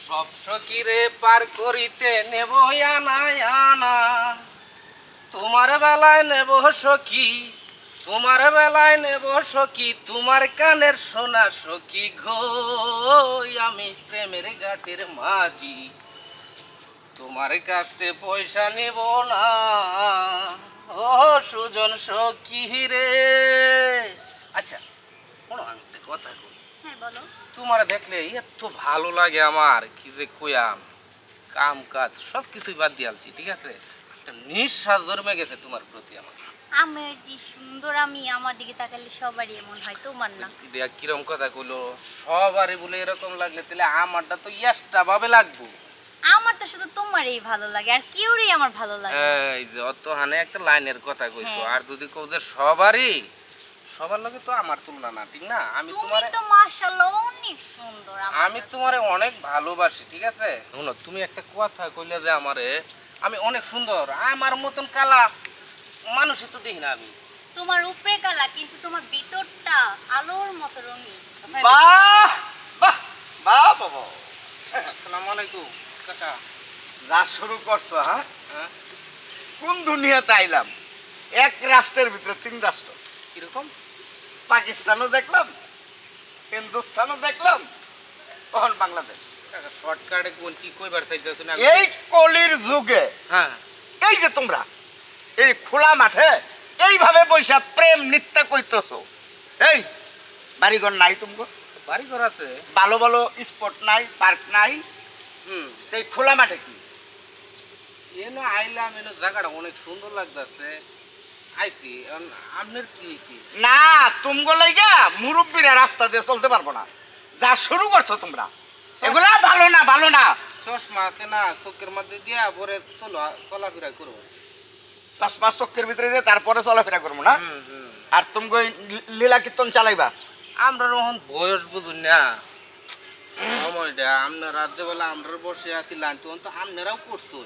সব সখীরে পার করিতে নেব আনা আনা, তোমার বেলায় নেব সখী, তোমার বেলায় নেব সখী, তোমার কানের সোনা সখী গো। আমি প্রেমের ঘাটের মাঝি, তোমার কাছে পয়সা নেব না ও সুজন সখী রে। আচ্ছা শোনো, আমি একটা কথা কই। হ্যাঁ বলো। তোমার দেখলে এত ভালো লাগে আমার, কি যে কইয়াম। কাম কাজ সব কিছুই বাদ দিয়ালছি, ঠিক আছে? একটা নিঃশ্বাস জন্মে গেছে তোমার প্রতি আমার। আমার যে সুন্দর, আমি আমার দিকে তাকালে সবারই এমন হয়, তোমার না? এটা কিরম কথা কইলো? সবারই বলে এরকম লাগলে তাহলে আমারটা তো এক্সট্রা ভাবে লাগবো। আমার তো শুধু তোমারই ভালো লাগে, আর কেউরই আমার ভালো লাগে না। এই যে অত হানে একটা লাইনের কথা কইছো, হ্যাঁ। আর যদি কও যে সবারই, সবার লগে তো আমার তুলনা না, ঠিক না? আমি তুমি তোমারে তো মাশাআল্লাহ অনেক সুন্দর। আমি তোমারে অনেক ভালোবাসি, ঠিক আছে? শুনো, তুমি একটা কথা কইলে যে আমারে আমি অনেক সুন্দর, আমার মতন কালা মানুষই তো দেখি না আমি। তোমার উপরে কালা, কিন্তু তোমার ভিতরটা আলোর মতো রঙিন। বাহ বাহ বাহ বাবা, আসসালামু আলাইকুম কাকা। যা শুরু করছো, হ্যাঁ? হ্যাঁ, কোন দুনিয়াতে আইলাম? এক রাষ্ট্রের ভিতরে তিন রাষ্ট্র। কিরকম? পাকিস্তানও দেখলাম, হিন্দুস্তানও দেখলাম, তখন বাংলাদেশ। কাকা শর্টকাটে কোন কি কইবার চাইতেছ না? এই কলির যুগে হ্যাঁ, এই যে তোমরা এই খোলা মাঠে এইভাবে বৈশা প্রেম নিত্যা কইতেছো, এই বাড়িঘর নাই তুমগো? বাড়ি ঘর আছে। ভালো ভালো স্পট নাই, পার্ক নাই, হুম, এই খোলা মাঠে কি? এনে আইলাম, এনে জায়গাটা অনেক সুন্দর লাগতেছে। আইছি, আপনার কি হইছে? না, তুমগো লাইগা মুরব্বীরা রাস্তা দিয়ে চলতে পারবো না। যা শুরু করছো তোমরা, এগুলা ভালো না, ভালো না। চশমা আছে না, চোখের মধ্যে দিয়া পরে চলাফেরা করবো। চশমা চোখের ভিতরে দিয়ে তারপরে চলাফেরা করবো না। হুম হুম। আর তুমি লীলা কীর্তন চালাইবা। আমরা যখন বয়স বুঝুন না, সময়টা আপনার রাজ্যে বেলা আমরা বসে আছি লাইন, তখন তো আপনারাও করছো।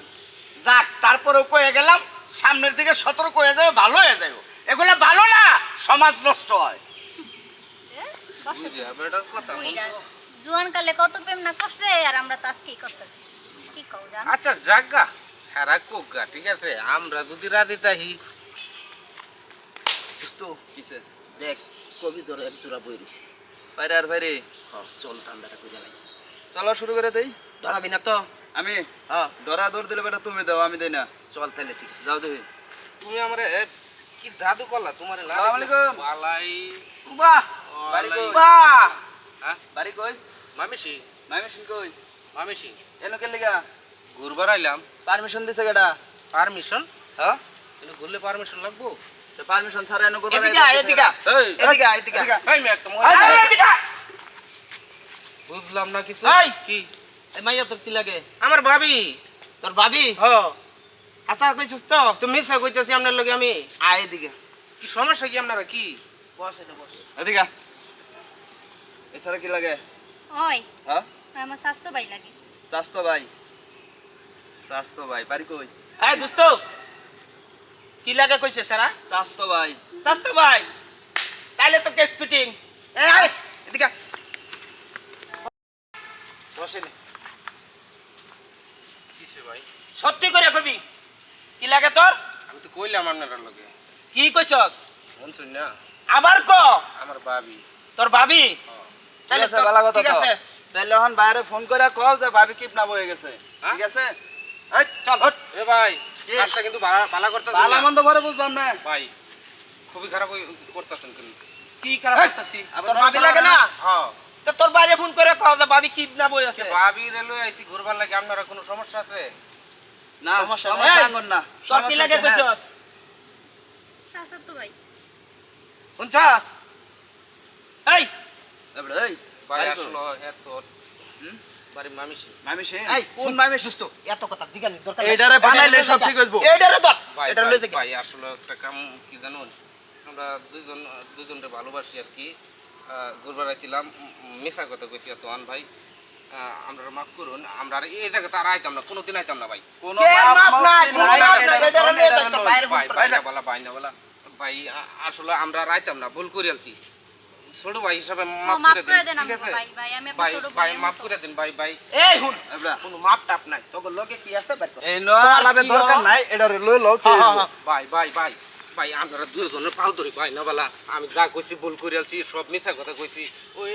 যাক, তারপরেও কয়ে গেলাম, সামনের দিকে সতর্ক হয়ে যাবে, ভালো হয়ে যাবে। এগুলা ভালো না, সমাজ নষ্ট হয়। বেটার কথা বলছো। জুয়ান কালে কত প্রেম না করছে, আর আমরা তো আজকেই করতেছি। কি কও জান? আচ্ছা জাগা হেরা কোগা, ঠিক আছে? আমরা যদি রাজি তাহি তো কিসে দেখ, কবি তোর এক জোড়া বই রয়েছে। বাইরে আর বাইরে চল ঠান্ডাটা করে লাই। চলো শুরু করে দেই। ধরাবি না তো? আমি হ্যাঁ ডরা দৌড় দিলে বেটা তুমি দাও, আমি দেই না। চল তাহলে, ঠিক আছে। যাও দেখি। তুমি আমারে কি জাদু করলা? তোমার না আসসালামু আলাইকুম। বালাই। বাহ, বাড়ি কই? বাহ, হ্যাঁ, বাড়ি কই? মামিসি। মাইমেশিন কই? মামিসি এনো কে লিগা? ঘুরবার আইলাম। পারমিশন দিছে কেডা? পারমিশন? হ্যাঁ, কিন্তু ঘুরলে পারমিশন লাগবো? তো পারমিশন ছাড়া এনো করবা? এদিকে আয়, এদিকে আয়। এই এদিকে আয়, এদিকে আয়। এই মেয়ে একটা আয়, আয়, এদিকে আয়। বুঝলাম না কিছু। এই! কি? এই মাইয়া তোর কি লাগে? আমার ভাবি। তোর ভাবি? হ, আচ্ছা কইছিস তো? তুমি মিশা কইতাছি আপনার লগে আমি। আয় এদিকে। কি সমস্যা কি আপনারা? কি বস, এটা বস। এদিকে এছাড়া কি লাগে? ওই হ্যাঁ, আমার স্বাস্থ্য ভাই লাগে। স্বাস্থ্য ভাই। স্বাস্থ্য ভাই বাড়ি কই? এই দোস্ত, কি লাগে কইছে সারা? স্বাস্থ্য ভাই। চাস্তো ভাই, তাইলে তো কেস ফিটিং। এই আয়, এদিকে আয়। বসে নে। কিসে ভাই? সত্যি করে কবি, কি লাগে তোর? আমি তো কইলাম আপনার লগে। কি কইছস? শুনছুন না? আবার ক। আমার ভাবি। তোর ভাবি? হ্যাঁ। তাইলে আছে, তো ভালো কথা ঠিক তো। আছে। তাইলে এখন বাইরে ফোন করে কও যে ভাবি কিডন্যাপ হয়ে গেছে। হ্যাঁ? ঠিক আছে? এই চল। ওঠ। এ ভাই, কি? কাজটা কিন্তু ভালো করতেছেন ভালো না। মন্দ পরে বুঝবাম না। ভাই খুবই খারাপ করতেছেন কিন্তু। কি খারাপ এই, করতেছি? আবার তোর নষ্ট ভাবি লাগে না? হ্যাঁ। তো তোর বাইরে ফোন করে কও যে ভাবি কিডন্যাপ হয়ে আছে। ভাবি রেলওয়ে আইছি ঘুরবার লাগে, আপনারা কোনো সমস্যা আছে? না, সমস্যা সমস্যা নেই। আঙ্গন না। তোর কি লাগে সমস্যা আছে, হ্যাঁ। কইছস? স্বাস্থ্য ভাই। শুনছস? এই, এবারে, এই, ভাই বাড়ি কই? আসলো এত হুম? বাড়ি মামিসি। মাইমেশিন? এই, কোন মাইমেশিন? দোস্ত, এত কথা জিগানি দরকার নাই। এইটারে বানাইলে এইটারে সব লইয়া ঠিক হইবো। যা। এইটারে ধর, ভাই এটারে ভাই, লইয়া যা। ভাই আসলে একটা কাম কি জানুন, আমরা দুজনরে ভালোবাসি আর কি। ঘুরবার আইছিলাম, মিশা কথা কইছি তোহান ভাই। আমরা মাফ করুন, আমরা আর এই জায়গাতে আর আইতাম না, কোনোদিন আইতাম না ভাই। কোনো কে মাপ মাপ মাপ নাই, কি কোনো নাই, মাপ নাই, এটারে এটারে ফোন, লইয়া এটারে যা, লই। বাইরে ভাই ফোন ভাই করে। বলা ভাই না বলা ভাই, আসলে আমরা আর আইতাম না, ভুল করে আলছি। ছোট ভাই হিসাবে ও, মাফ মাফ করে করে দেন দেন ঠিক আমাকে আছে ভাই, ভাই, আমি আপনার ভাই ছোট ভাই বোনের মাফ মতো। করে দেন ভাই ভাই এই হুন এবড়া কোনো মাপ টাপ নাই তোকে লগে কি আছে বের কর। এই নো আলাপে কি দরকার হলো? নাই এটা লই লও হ্যাঁ, হ্যাঁ, হ্যাঁ। ভাই ভাই ভাই ভাই আমরা দুজনের পাও ধরি ভাই না বালা আমি যা কইছি ভুল করে আলছি সব মিথ্যা কথা কইছি ওই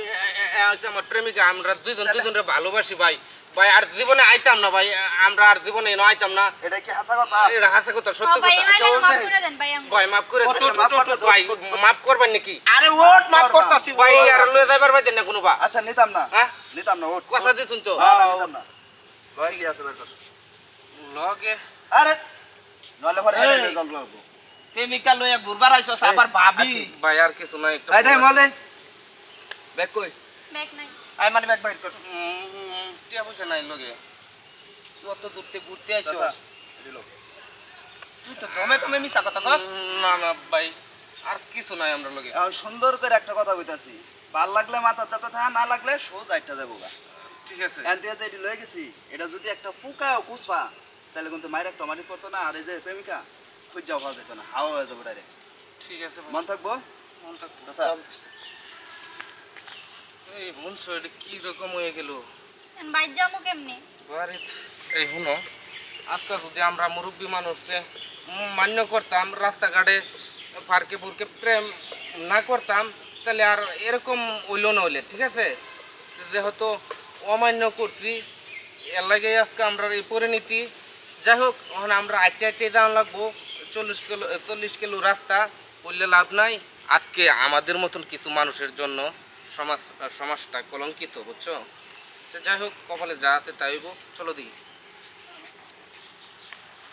আছে আমার প্রেমিকা আমরা দুজনরে ভালোবাসি ভাই ভাই আর জীবনে আইতাম না ভাই আমরা আর জীবনে এনে আইতাম না এটা কি হাসা কথা এটা হাসা কথা ও, সত্য ভাই, কথা এবার আচ্ছা, ওর মাফ দেখ। করে দেন ভাই আমাকে। ভাই মাফ করে ওঠ, দেন ওঠ, ওঠ, ওঠ, ভাই মাফ করবেন নাকি আরে ওট মাপ করতাছি ভাই ভাই আর লয়ে যাইবার পাইতেন না কোনো বা আচ্ছা নিতাম না হ্যাঁ নিতাম না ওঠ কথা দিছুন তো না, না, নিতাম না লয় কি আছে বের কর লগে আরে নলে পরে এই। এটা জল লাগবো প্রেমিকা লইয়া ঘুরবার আইছস আবার ভাবি ভাই আর কিছু নাই ভাই দেখ মল দে ব্যাগ কই ব্যাগ নাই। আই মানে ব্যাগ বাইর কর টিয়া পয়সা নাই লগে তুই অত দূর থেকে ঘুরতে আইছস চাচা দিলো তুই তো দমে দমে মিছা কথা কস না না ভাই আর কিছু নাই আমরা লগে এখন সুন্দর করে একটা কথা কইতাছি ভাল লাগলে মাথা দাতা থা না লাগলে সোজা একটা দেবো গা ঠিক আছে এনতে যে এটি লয়ে গেছি এটা যদি একটা পোকাও কুসপা তাহলে কিন্তু মাইরা টমাটি করতো না আর এই যে প্রেমিকা খুঁজ যাওয়া যেত না হাওয়া হয়ে যাবে ডাইরেক্ট ঠিক আছে ভাই মন থাকবো মন থাকবো। চাচা এই মনসো এটা কি রকম হয়ে গেল এখন বাইর যাবো কেমনে? বাড়ি এই শুনো আজকাল যদি আমরা মুরব্বী মানুষকে মান্য করতাম রাস্তাঘাটে পার্কে পুরকে প্রেম না করতাম তাহলে আর এরকম হইল না হইলে ঠিক আছে যেহেতু অমান্য করছি এর লাগে আজকে আমরা এই পরিণতি যাই হোক ওখানে আমরা আটটে আটটে যাওয়া লাগবো 40 কিলো রাস্তা বললে লাভ নাই আজকে আমাদের মতন কিছু মানুষের জন্য সমাজটা কলঙ্কিত বুঝছো তো যাই হোক কপালে যা আছে তাই হইব চলো দিই